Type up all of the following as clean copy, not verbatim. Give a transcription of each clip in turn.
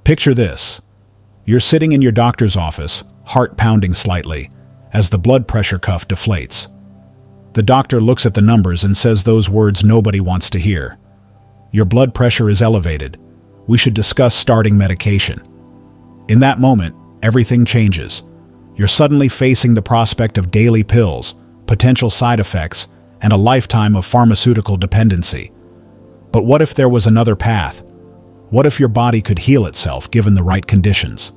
Picture this. You're sitting in your doctor's office, heart pounding slightly, as the blood pressure cuff deflates. The doctor looks at the numbers and says those words nobody wants to hear. Your blood pressure is elevated. We should discuss starting medication. In that moment, everything changes. You're suddenly facing the prospect of daily pills, potential side effects, and a lifetime of pharmaceutical dependency. But what if there was another path? What if your body could heal itself given the right conditions?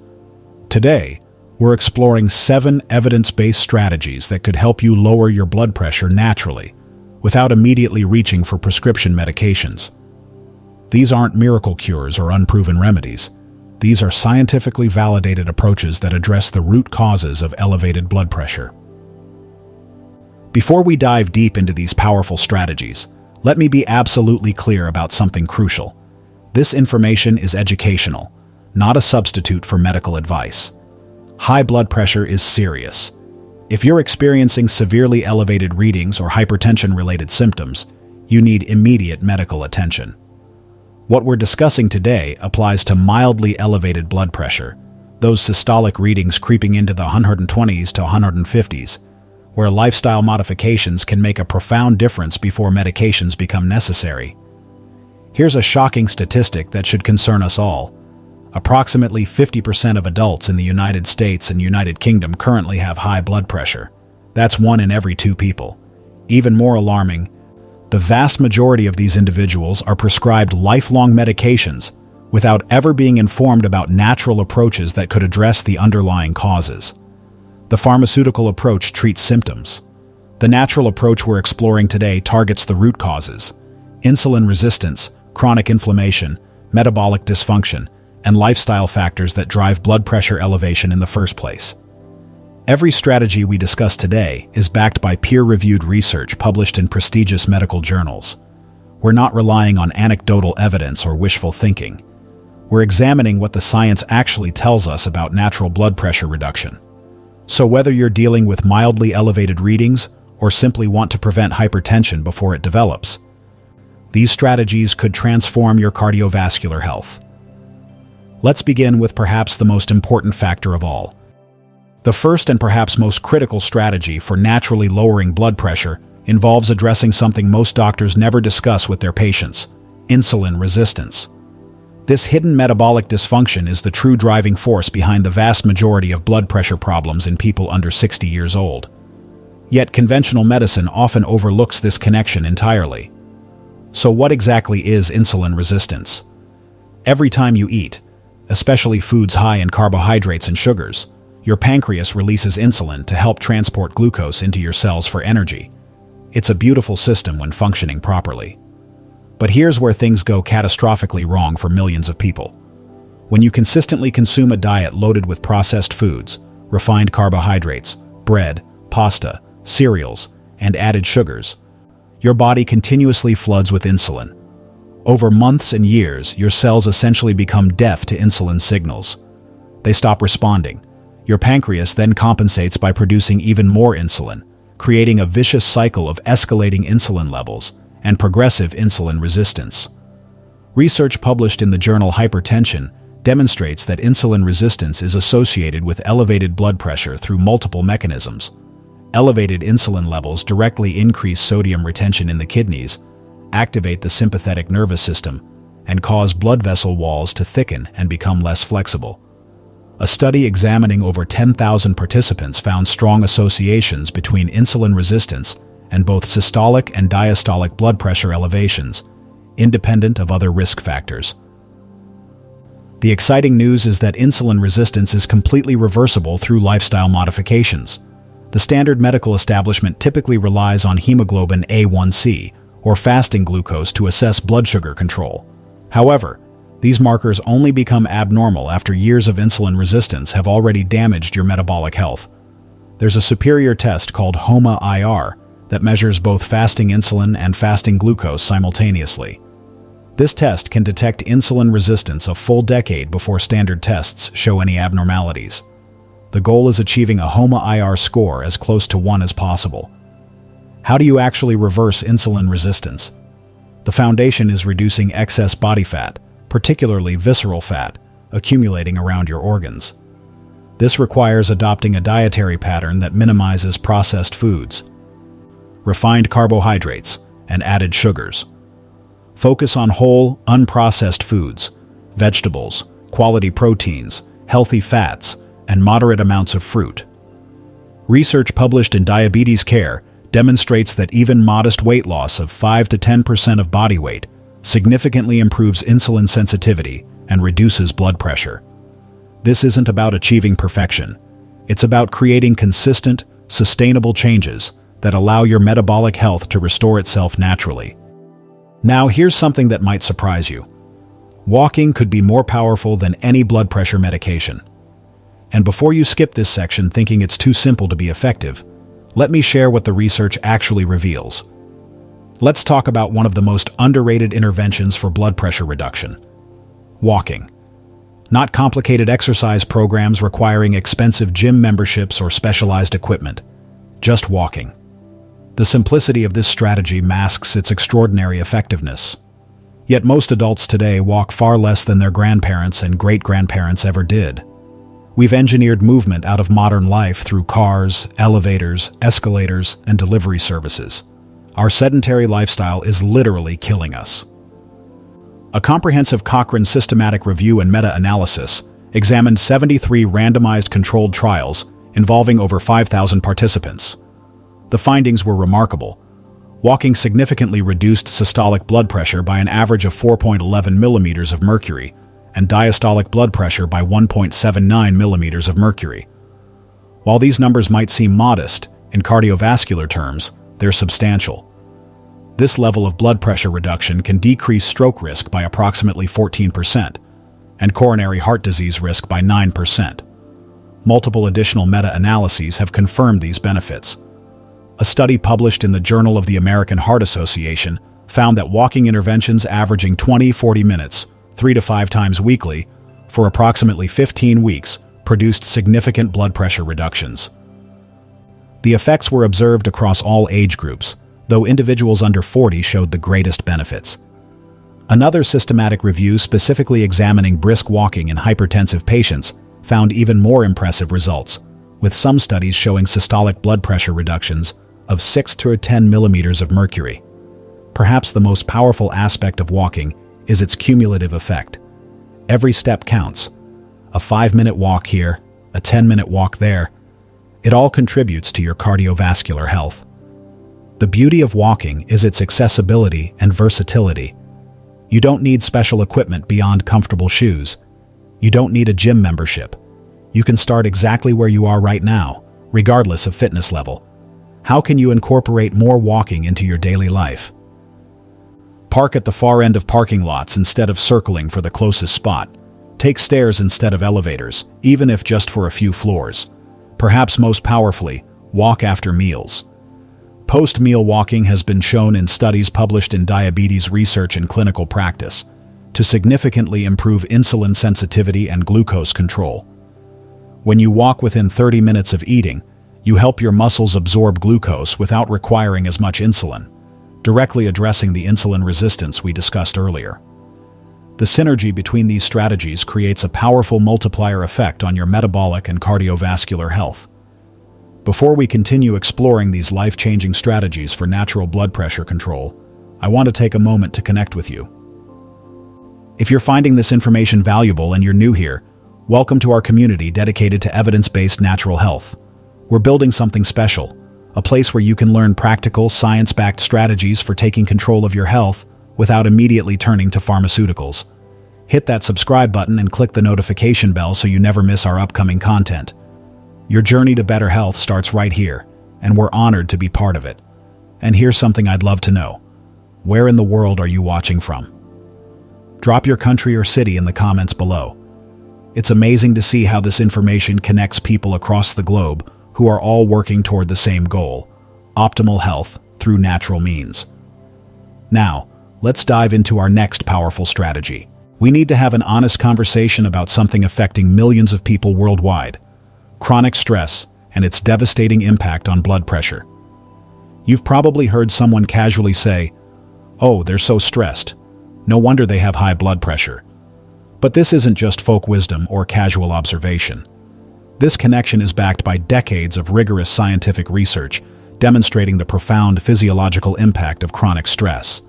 Today, we're exploring 7 evidence-based strategies that could help you lower your blood pressure naturally, without immediately reaching for prescription medications. These aren't miracle cures or unproven remedies. These are scientifically validated approaches that address the root causes of elevated blood pressure. Before we dive deep into these powerful strategies, let me be absolutely clear about something crucial. This information is educational, not a substitute for medical advice. High blood pressure is serious. If you're experiencing severely elevated readings or hypertension-related symptoms, you need immediate medical attention. What we're discussing today applies to mildly elevated blood pressure, those systolic readings creeping into the 120s to 150s, where lifestyle modifications can make a profound difference before medications become necessary. Here's a shocking statistic that should concern us all. Approximately 50% of adults in the United States and United Kingdom currently have high blood pressure. That's 1 in every 2 people. Even more alarming, the vast majority of these individuals are prescribed lifelong medications without ever being informed about natural approaches that could address the underlying causes. The pharmaceutical approach treats symptoms. The natural approach we're exploring today targets the root causes: insulin resistance, chronic inflammation, metabolic dysfunction, and lifestyle factors that drive blood pressure elevation in the first place. Every strategy we discuss today is backed by peer-reviewed research published in prestigious medical journals. We're not relying on anecdotal evidence or wishful thinking. We're examining what the science actually tells us about natural blood pressure reduction. So whether you're dealing with mildly elevated readings or simply want to prevent hypertension before it develops, these strategies could transform your cardiovascular health. Let's begin with perhaps the most important factor of all. The first and perhaps most critical strategy for naturally lowering blood pressure involves addressing something most doctors never discuss with their patients: insulin resistance. This hidden metabolic dysfunction is the true driving force behind the vast majority of blood pressure problems in people under 60 years old. Yet conventional medicine often overlooks this connection entirely. So what exactly is insulin resistance? Every time you eat, especially foods high in carbohydrates and sugars, your pancreas releases insulin to help transport glucose into your cells for energy. It's a beautiful system when functioning properly. But here's where things go catastrophically wrong for millions of people. When you consistently consume a diet loaded with processed foods, refined carbohydrates, bread, pasta, cereals, and added sugars, your body continuously floods with insulin. Over months and years, your cells essentially become deaf to insulin signals. They stop responding. Your pancreas then compensates by producing even more insulin, creating a vicious cycle of escalating insulin levels and progressive insulin resistance. Research published in the journal Hypertension demonstrates that insulin resistance is associated with elevated blood pressure through multiple mechanisms. Elevated insulin levels directly increase sodium retention in the kidneys, activate the sympathetic nervous system, and cause blood vessel walls to thicken and become less flexible. A study examining over 10,000 participants found strong associations between insulin resistance and both systolic and diastolic blood pressure elevations, independent of other risk factors. The exciting news is that insulin resistance is completely reversible through lifestyle modifications. The standard medical establishment typically relies on hemoglobin A1C, or fasting glucose, to assess blood sugar control. However, these markers only become abnormal after years of insulin resistance have already damaged your metabolic health. There's a superior test called HOMA-IR that measures both fasting insulin and fasting glucose simultaneously. This test can detect insulin resistance a full decade before standard tests show any abnormalities. The goal is achieving a HOMA-IR score as close to 1 as possible. How do you actually reverse insulin resistance? The foundation is reducing excess body fat, particularly visceral fat, accumulating around your organs. This requires adopting a dietary pattern that minimizes processed foods, refined carbohydrates, and added sugars. Focus on whole, unprocessed foods, vegetables, quality proteins, healthy fats, and moderate amounts of fruit. Research published in Diabetes Care demonstrates that even modest weight loss of 5 to 10% of body weight significantly improves insulin sensitivity and reduces blood pressure. This isn't about achieving perfection. It's about creating consistent, sustainable changes that allow your metabolic health to restore itself naturally. Now, here's something that might surprise you. Walking could be more powerful than any blood pressure medication. And before you skip this section thinking it's too simple to be effective, let me share what the research actually reveals. Let's talk about one of the most underrated interventions for blood pressure reduction: walking. Not complicated exercise programs requiring expensive gym memberships or specialized equipment. Just walking. The simplicity of this strategy masks its extraordinary effectiveness. Yet most adults today walk far less than their grandparents and great-grandparents ever did. We've engineered movement out of modern life through cars, elevators, escalators, and delivery services. Our sedentary lifestyle is literally killing us. A comprehensive Cochrane systematic review and meta-analysis examined 73 randomized controlled trials involving over 5,000 participants. The findings were remarkable. Walking significantly reduced systolic blood pressure by an average of 4.11 millimeters of mercury and diastolic blood pressure by 1.79 millimeters of mercury. While these numbers might seem modest, in cardiovascular terms, they're substantial. This level of blood pressure reduction can decrease stroke risk by approximately 14% and coronary heart disease risk by 9%. Multiple additional meta-analyses have confirmed these benefits. A study published in the Journal of the American Heart Association found that walking interventions averaging 20-40 minutes, 3 to 5 times weekly, for approximately 15 weeks, produced significant blood pressure reductions. The effects were observed across all age groups, though individuals under 40 showed the greatest benefits. Another systematic review specifically examining brisk walking in hypertensive patients found even more impressive results, with some studies showing systolic blood pressure reductions of 6 to 10 millimeters of mercury. Perhaps the most powerful aspect of walking is its cumulative effect. Every step counts. A 5-minute walk here, a 10-minute walk there. It all contributes to your cardiovascular health. The beauty of walking is its accessibility and versatility. You don't need special equipment beyond comfortable shoes. You don't need a gym membership. You can start exactly where you are right now, regardless of fitness level. How can you incorporate more walking into your daily life? Park at the far end of parking lots instead of circling for the closest spot. Take stairs instead of elevators, even if just for a few floors. Perhaps most powerfully, walk after meals. Post-meal walking has been shown in studies published in Diabetes Research and Clinical Practice to significantly improve insulin sensitivity and glucose control. When you walk within 30 minutes of eating, you help your muscles absorb glucose without requiring as much insulin, directly addressing the insulin resistance we discussed earlier. The synergy between these strategies creates a powerful multiplier effect on your metabolic and cardiovascular health. Before we continue exploring these life-changing strategies for natural blood pressure control, I want to take a moment to connect with you. If you're finding this information valuable and you're new here, welcome to our community dedicated to evidence-based natural health. We're building something special, a place where you can learn practical, science-backed strategies for taking control of your health without immediately turning to pharmaceuticals. Hit that subscribe button and click the notification bell so you never miss our upcoming content. Your journey to better health starts right here, and we're honored to be part of it. And here's something I'd love to know. Where in the world are you watching from? Drop your country or city in the comments below. It's amazing to see how this information connects people across the globe who are all working toward the same goal: optimal health through natural means. Now, let's dive into our next powerful strategy. We need to have an honest conversation about something affecting millions of people worldwide: chronic stress and its devastating impact on blood pressure. You've probably heard someone casually say, "Oh, they're so stressed. No wonder they have high blood pressure." But this isn't just folk wisdom or casual observation. This connection is backed by decades of rigorous scientific research, demonstrating the profound physiological impact of chronic stress.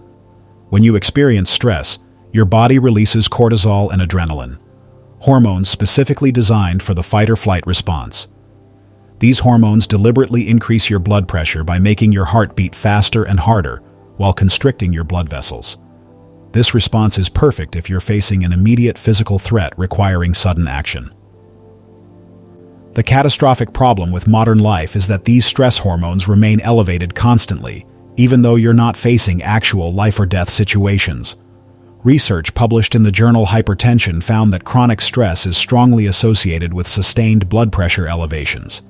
When you experience stress, your body releases cortisol and adrenaline, hormones specifically designed for the fight-or-flight response. These hormones deliberately increase your blood pressure by making your heart beat faster and harder, while constricting your blood vessels. This response is perfect if you're facing an immediate physical threat requiring sudden action. The catastrophic problem with modern life is that these stress hormones remain elevated constantly, even though you're not facing actual life-or-death situations. Research published in the journal Hypertension found that chronic stress is strongly associated with sustained blood pressure elevations.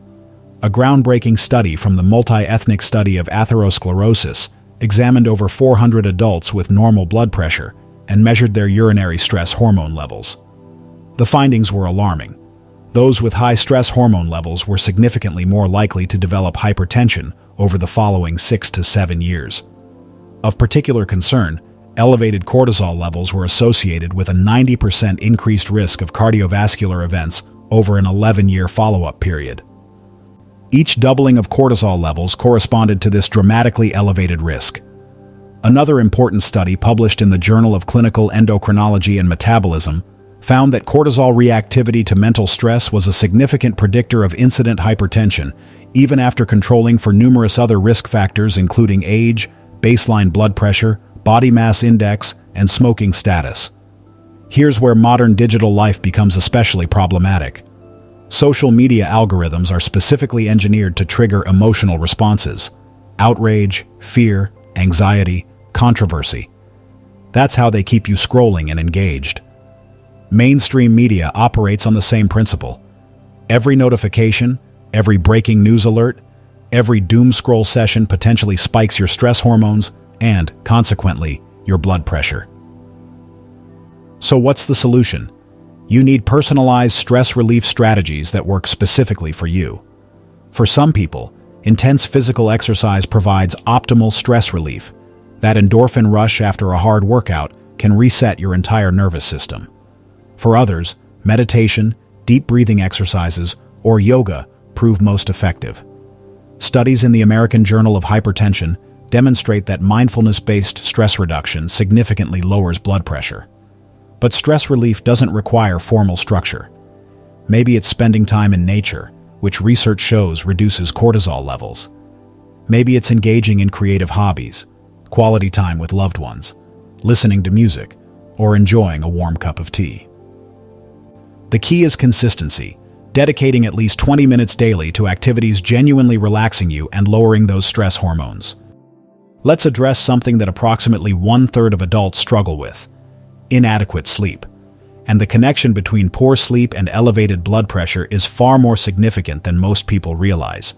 A groundbreaking study from the multi-ethnic study of atherosclerosis examined over 400 adults with normal blood pressure and measured their urinary stress hormone levels. The findings were alarming. Those with high stress hormone levels were significantly more likely to develop hypertension over the following 6 to 7 years. Of particular concern, elevated cortisol levels were associated with a 90% increased risk of cardiovascular events over an 11-year follow-up period. Each doubling of cortisol levels corresponded to this dramatically elevated risk. Another important study published in the Journal of Clinical Endocrinology and Metabolism found that cortisol reactivity to mental stress was a significant predictor of incident hypertension, even after controlling for numerous other risk factors including age, baseline blood pressure, body mass index, and smoking status. Here's where modern digital life becomes especially problematic. Social media algorithms are specifically engineered to trigger emotional responses: outrage, fear, anxiety, controversy. That's how they keep you scrolling and engaged. Mainstream media operates on the same principle. Every notification, every breaking news alert, every doom scroll session potentially spikes your stress hormones and, consequently, your blood pressure. So what's the solution? You need personalized stress relief strategies that work specifically for you. For some people, intense physical exercise provides optimal stress relief. That endorphin rush after a hard workout can reset your entire nervous system. For others, meditation, deep breathing exercises, or yoga prove most effective. Studies in the American Journal of Hypertension demonstrate that mindfulness-based stress reduction significantly lowers blood pressure. But stress relief doesn't require formal structure. Maybe it's spending time in nature, which research shows reduces cortisol levels. Maybe it's engaging in creative hobbies, quality time with loved ones, listening to music, or enjoying a warm cup of tea. The key is consistency, dedicating at least 20 minutes daily to activities genuinely relaxing you and lowering those stress hormones. Let's address something that approximately 1/3 of adults struggle with: inadequate sleep. And the connection between poor sleep and elevated blood pressure is far more significant than most people realize.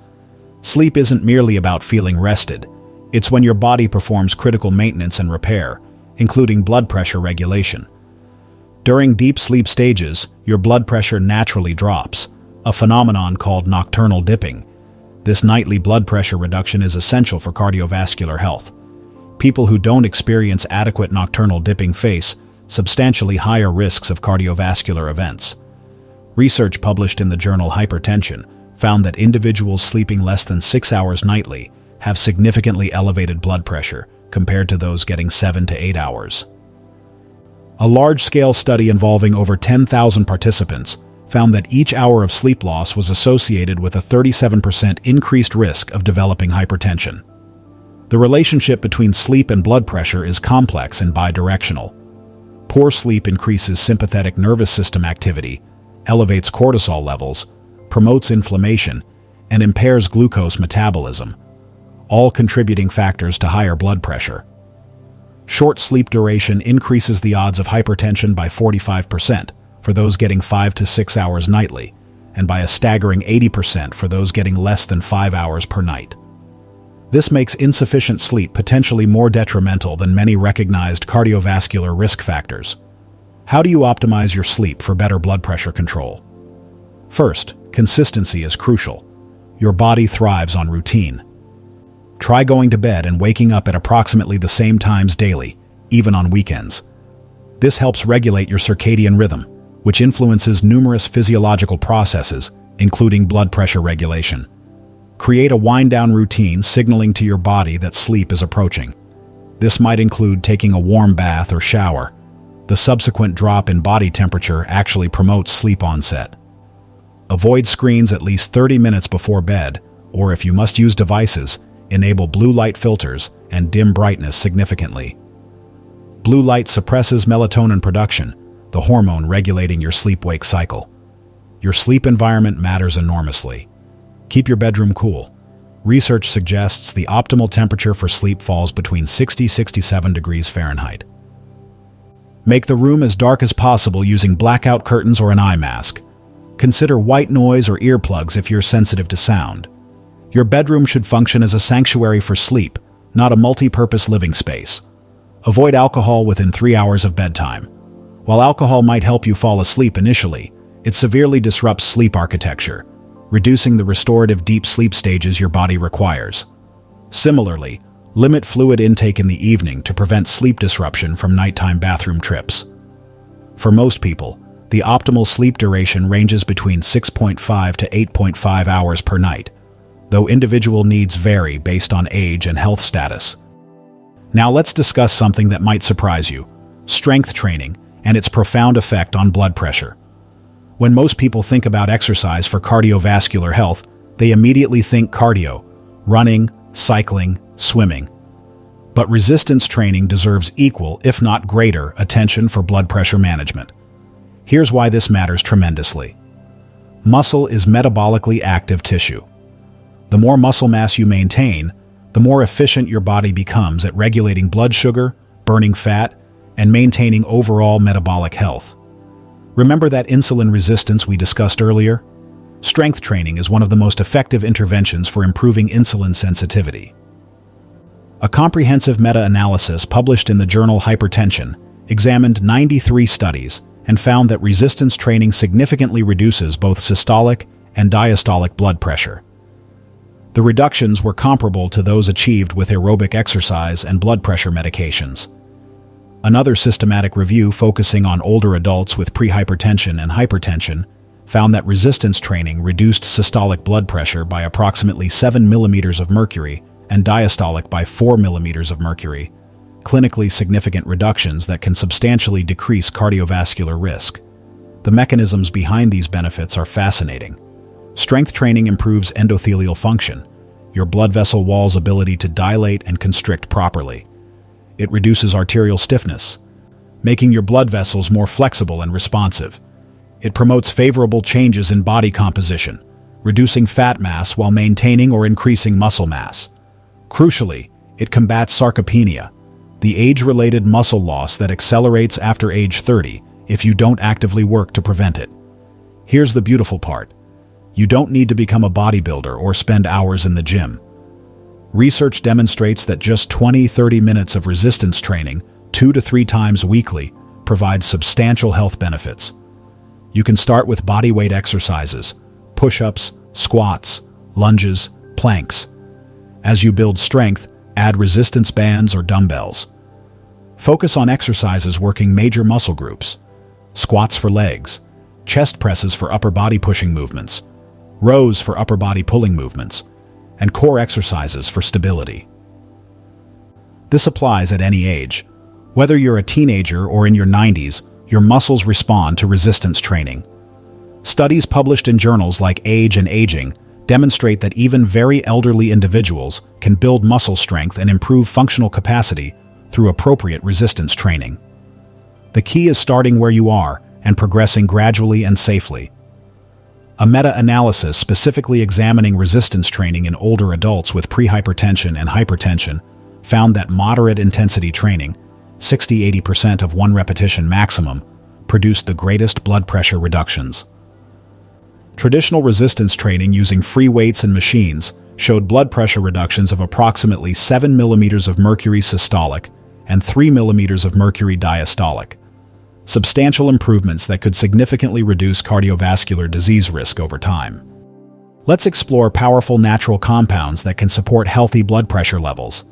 Sleep isn't merely about feeling rested. It's when your body performs critical maintenance and repair, including blood pressure regulation. During deep sleep stages, your blood pressure naturally drops, a phenomenon called nocturnal dipping. This nightly blood pressure reduction is essential for cardiovascular health. People who don't experience adequate nocturnal dipping face substantially higher risks of cardiovascular events. Research published in the journal Hypertension found that individuals sleeping less than 6 hours nightly have significantly elevated blood pressure compared to those getting 7 to 8 hours. A large-scale study involving over 10,000 participants found that each hour of sleep loss was associated with a 37% increased risk of developing hypertension. The relationship between sleep and blood pressure is complex and bidirectional. Poor sleep increases sympathetic nervous system activity, elevates cortisol levels, promotes inflammation, and impairs glucose metabolism, all contributing factors to higher blood pressure. Short sleep duration increases the odds of hypertension by 45% for those getting 5 to 6 hours nightly, and by a staggering 80% for those getting less than 5 hours per night. This makes insufficient sleep potentially more detrimental than many recognized cardiovascular risk factors. How do you optimize your sleep for better blood pressure control? First, consistency is crucial. Your body thrives on routine. Try going to bed and waking up at approximately the same times daily, even on weekends. This helps regulate your circadian rhythm, which influences numerous physiological processes, including blood pressure regulation. Create a wind-down routine signaling to your body that sleep is approaching. This might include taking a warm bath or shower. The subsequent drop in body temperature actually promotes sleep onset. Avoid screens at least 30 minutes before bed, or if you must use devices, enable blue light filters and dim brightness significantly. Blue light suppresses melatonin production, the hormone regulating your sleep-wake cycle. Your sleep environment matters enormously. Keep your bedroom cool. Research suggests the optimal temperature for sleep falls between 60–67 degrees Fahrenheit. Make the room as dark as possible using blackout curtains or an eye mask. Consider white noise or earplugs if you're sensitive to sound. Your bedroom should function as a sanctuary for sleep, not a multi-purpose living space. Avoid alcohol within 3 hours of bedtime. While alcohol might help you fall asleep initially, it severely disrupts sleep architecture, reducing the restorative deep sleep stages your body requires. Similarly, limit fluid intake in the evening to prevent sleep disruption from nighttime bathroom trips. For most people, the optimal sleep duration ranges between 6.5 to 8.5 hours per night, though individual needs vary based on age and health status. Now let's discuss something that might surprise you: strength training and its profound effect on blood pressure. When most people think about exercise for cardiovascular health, they immediately think cardio, running, cycling, swimming. But resistance training deserves equal, if not greater, attention for blood pressure management. Here's why this matters tremendously. Muscle is metabolically active tissue. The more muscle mass you maintain, the more efficient your body becomes at regulating blood sugar, burning fat, and maintaining overall metabolic health. Remember that insulin resistance we discussed earlier? Strength training is one of the most effective interventions for improving insulin sensitivity. A comprehensive meta-analysis published in the journal Hypertension examined 93 studies and found that resistance training significantly reduces both systolic and diastolic blood pressure. The reductions were comparable to those achieved with aerobic exercise and blood pressure medications. Another systematic review focusing on older adults with prehypertension and hypertension found that resistance training reduced systolic blood pressure by approximately 7 millimeters of mercury and diastolic by 4 millimeters of mercury, clinically significant reductions that can substantially decrease cardiovascular risk. The mechanisms behind these benefits are fascinating. Strength training improves endothelial function, your blood vessel wall's ability to dilate and constrict properly. It reduces arterial stiffness, making your blood vessels more flexible and responsive. It promotes favorable changes in body composition, reducing fat mass while maintaining or increasing muscle mass. Crucially, it combats sarcopenia, the age-related muscle loss that accelerates after age 30 if you don't actively work to prevent it. Here's the beautiful part. You don't need to become a bodybuilder or spend hours in the gym. Research demonstrates that just 20–30 minutes of resistance training, 2 to 3 times weekly, provides substantial health benefits. You can start with bodyweight exercises, push-ups, squats, lunges, planks. As you build strength, add resistance bands or dumbbells. Focus on exercises working major muscle groups: squats for legs, chest presses for upper body pushing movements, rows for upper body pulling movements, and core exercises for stability. This applies at any age. Whether you're a teenager or in your 90s, your muscles respond to resistance training. Studies published in journals like Age and Aging demonstrate that even very elderly individuals can build muscle strength and improve functional capacity through appropriate resistance training. The key is starting where you are and progressing gradually and safely. A meta-analysis specifically examining resistance training in older adults with prehypertension and hypertension found that moderate intensity training, 60–80% of one repetition maximum, produced the greatest blood pressure reductions. Traditional resistance training using free weights and machines showed blood pressure reductions of approximately 7 millimeters of mercury systolic and 3 millimeters of mercury diastolic. Substantial improvements that could significantly reduce cardiovascular disease risk over time. Let's explore powerful natural compounds that can support healthy blood pressure levels.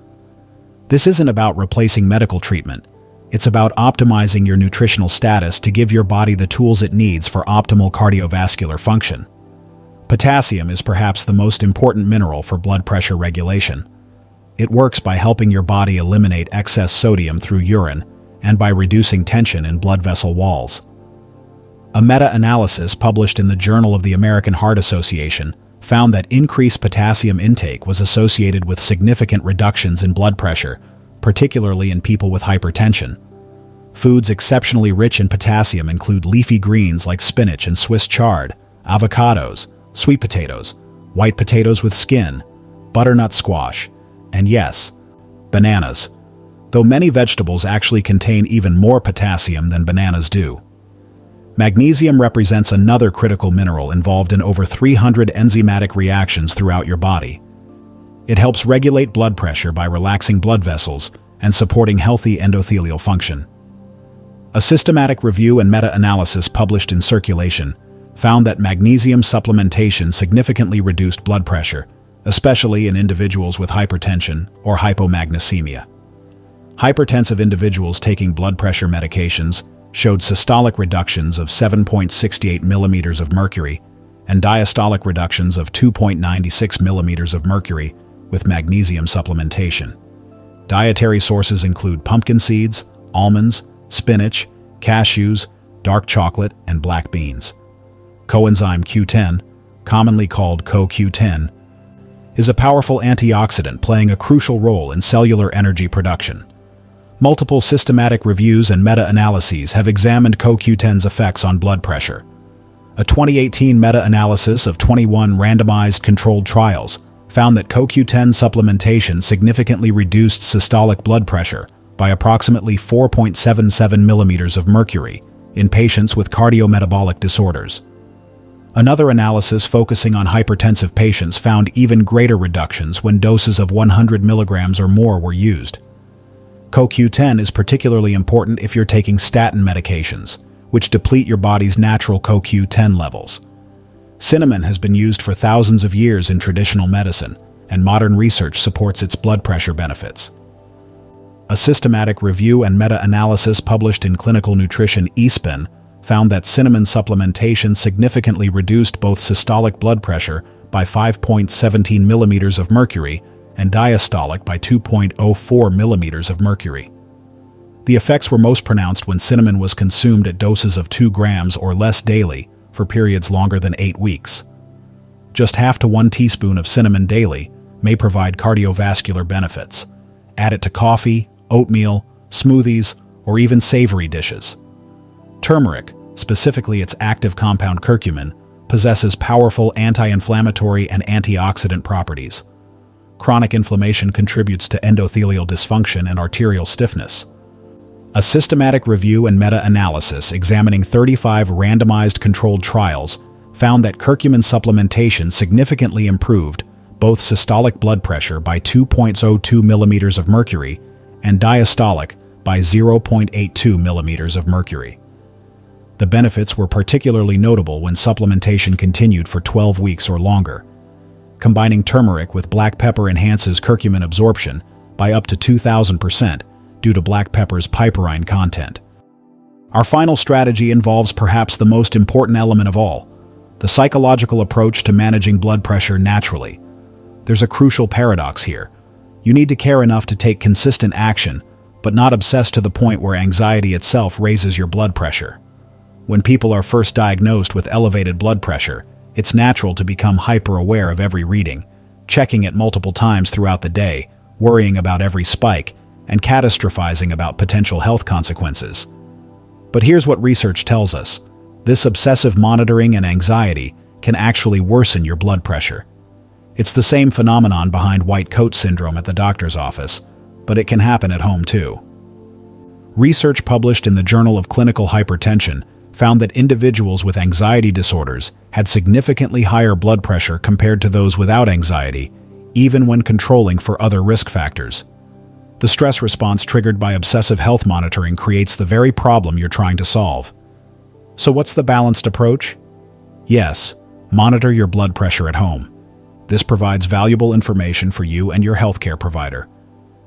This isn't about replacing medical treatment. It's about optimizing your nutritional status to give your body the tools it needs for optimal cardiovascular function. Potassium is perhaps the most important mineral for blood pressure regulation. It works by helping your body eliminate excess sodium through urine and by reducing tension in blood vessel walls. A meta-analysis published in the Journal of the American Heart Association found that increased potassium intake was associated with significant reductions in blood pressure, particularly in people with hypertension. Foods exceptionally rich in potassium include leafy greens like spinach and Swiss chard, avocados, sweet potatoes, white potatoes with skin, butternut squash, and yes, bananas, though many vegetables actually contain even more potassium than bananas do. Magnesium represents another critical mineral involved in over 300 enzymatic reactions throughout your body. It helps regulate blood pressure by relaxing blood vessels and supporting healthy endothelial function. A systematic review and meta-analysis published in Circulation found that magnesium supplementation significantly reduced blood pressure, especially in individuals with hypertension or hypomagnesemia. Hypertensive individuals taking blood pressure medications showed systolic reductions of 7.68 millimeters of mercury and diastolic reductions of 2.96 millimeters of mercury with magnesium supplementation. Dietary sources include pumpkin seeds, almonds, spinach, cashews, dark chocolate, and black beans. Coenzyme Q10, commonly called CoQ10, is a powerful antioxidant playing a crucial role in cellular energy production. Multiple systematic reviews and meta-analyses have examined CoQ10's effects on blood pressure. A 2018 meta-analysis of 21 randomized controlled trials found that CoQ10 supplementation significantly reduced systolic blood pressure by approximately 4.77 millimeters of mercury in patients with cardiometabolic disorders. Another analysis focusing on hypertensive patients found even greater reductions when doses of 100 milligrams or more were used. CoQ10 is particularly important if you're taking statin medications, which deplete your body's natural CoQ10 levels. Cinnamon has been used for thousands of years in traditional medicine, and modern research supports its blood pressure benefits. A systematic review and meta-analysis published in Clinical Nutrition eSpin found that cinnamon supplementation significantly reduced both systolic blood pressure by 5.17 millimeters of mercury and diastolic by 2.04 millimeters of mercury. The effects were most pronounced when cinnamon was consumed at doses of 2 grams or less daily for periods longer than 8 weeks. Just half to 1 teaspoon of cinnamon daily may provide cardiovascular benefits. Add it to coffee, oatmeal, smoothies, or even savory dishes. Turmeric, specifically its active compound curcumin, possesses powerful anti-inflammatory and antioxidant properties. Chronic inflammation contributes to endothelial dysfunction and arterial stiffness. A systematic review and meta-analysis examining 35 randomized controlled trials found that curcumin supplementation significantly improved both systolic blood pressure by 2.02 millimeters of mercury and diastolic by 0.82 millimeters of mercury. The benefits were particularly notable when supplementation continued for 12 weeks or longer. Combining turmeric with black pepper enhances curcumin absorption by up to 2,000% due to black pepper's piperine content. Our final strategy involves perhaps the most important element of all, the psychological approach to managing blood pressure naturally. There's a crucial paradox here. You need to care enough to take consistent action, but not obsess to the point where anxiety itself raises your blood pressure. When people are first diagnosed with elevated blood pressure, it's natural to become hyper-aware of every reading, checking it multiple times throughout the day, worrying about every spike, and catastrophizing about potential health consequences. But here's what research tells us. This obsessive monitoring and anxiety can actually worsen your blood pressure. It's the same phenomenon behind white coat syndrome at the doctor's office, but it can happen at home too. Research published in the Journal of Clinical Hypertension found that individuals with anxiety disorders had significantly higher blood pressure compared to those without anxiety, even when controlling for other risk factors. The stress response triggered by obsessive health monitoring creates the very problem you're trying to solve. So what's the balanced approach? Yes, monitor your blood pressure at home. This provides valuable information for you and your healthcare provider.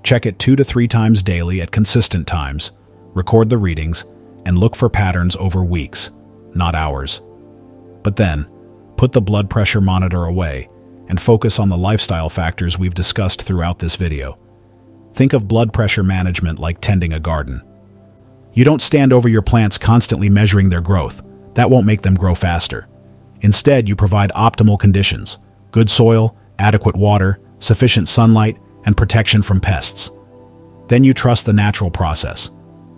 Check it 2 to 3 times daily at consistent times, record the readings, and look for patterns over weeks, not hours. But then, put the blood pressure monitor away and focus on the lifestyle factors we've discussed throughout this video. Think of blood pressure management like tending a garden. You don't stand over your plants constantly measuring their growth. That won't make them grow faster. Instead, you provide optimal conditions: good soil, adequate water, sufficient sunlight, and protection from pests. Then you trust the natural process.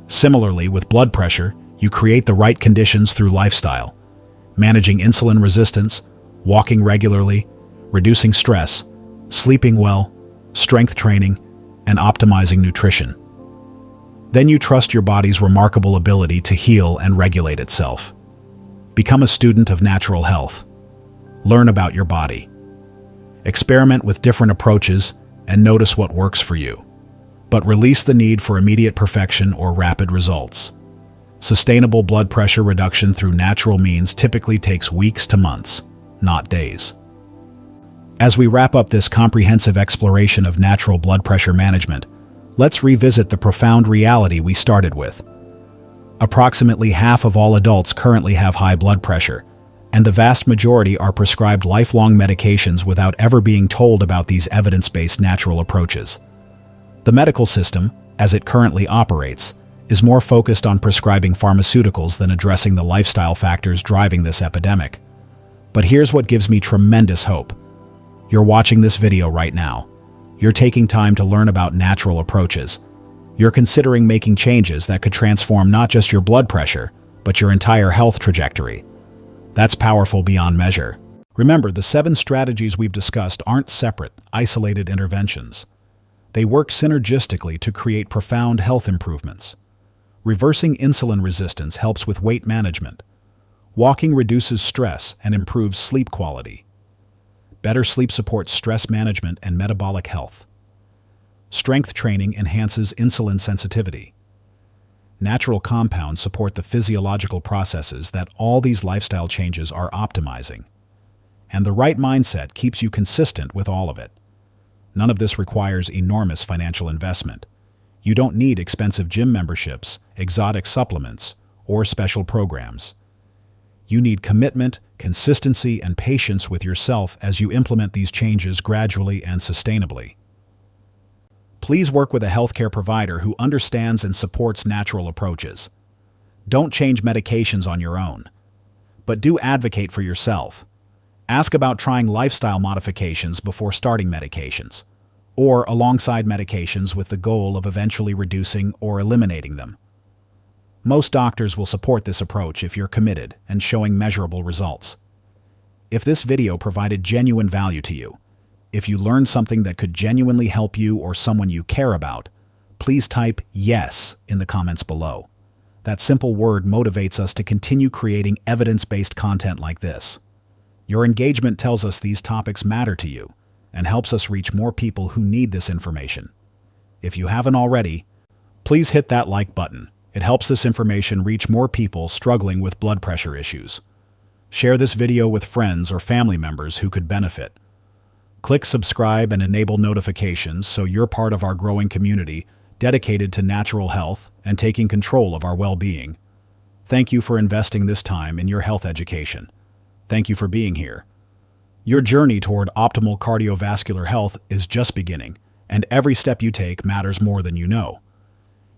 Similarly, with blood pressure, you create the right conditions through lifestyle, managing insulin resistance, walking regularly, reducing stress, sleeping well, strength training, and optimizing nutrition. Then you trust your body's remarkable ability to heal and regulate itself. Become a student of natural health. Learn about your body. Experiment with different approaches and notice what works for you. But release the need for immediate perfection or rapid results. Sustainable blood pressure reduction through natural means typically takes weeks to months, not days. As we wrap up this comprehensive exploration of natural blood pressure management, let's revisit the profound reality we started with. Approximately half of all adults currently have high blood pressure, and the vast majority are prescribed lifelong medications without ever being told about these evidence-based natural approaches. The medical system, as it currently operates, is more focused on prescribing pharmaceuticals than addressing the lifestyle factors driving this epidemic. But here's what gives me tremendous hope. You're watching this video right now. You're taking time to learn about natural approaches. You're considering making changes that could transform not just your blood pressure, but your entire health trajectory. That's powerful beyond measure. Remember, the 7 strategies we've discussed aren't separate, isolated interventions. They work synergistically to create profound health improvements. Reversing insulin resistance helps with weight management. Walking reduces stress and improves sleep quality. Better sleep supports stress management and metabolic health. Strength training enhances insulin sensitivity. Natural compounds support the physiological processes that all these lifestyle changes are optimizing. And the right mindset keeps you consistent with all of it. None of this requires enormous financial investment. You don't need expensive gym memberships, exotic supplements, or special programs. You need commitment, consistency, and patience with yourself as you implement these changes gradually and sustainably. Please work with a healthcare provider who understands and supports natural approaches. Don't change medications on your own, but do advocate for yourself. Ask about trying lifestyle modifications before starting medications, or alongside medications with the goal of eventually reducing or eliminating them. Most doctors will support this approach if you're committed and showing measurable results. If this video provided genuine value to you, if you learned something that could genuinely help you or someone you care about, please type "yes" in the comments below. That simple word motivates us to continue creating evidence-based content like this. Your engagement tells us these topics matter to you and helps us reach more people who need this information. If you haven't already, please hit that like button. It helps this information reach more people struggling with blood pressure issues. Share this video with friends or family members who could benefit. Click subscribe and enable notifications so you're part of our growing community dedicated to natural health and taking control of our well-being. Thank you for investing this time in your health education. Thank you for being here. Your journey toward optimal cardiovascular health is just beginning, and every step you take matters more than you know.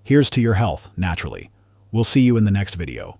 Here's to your health, naturally. We'll see you in the next video.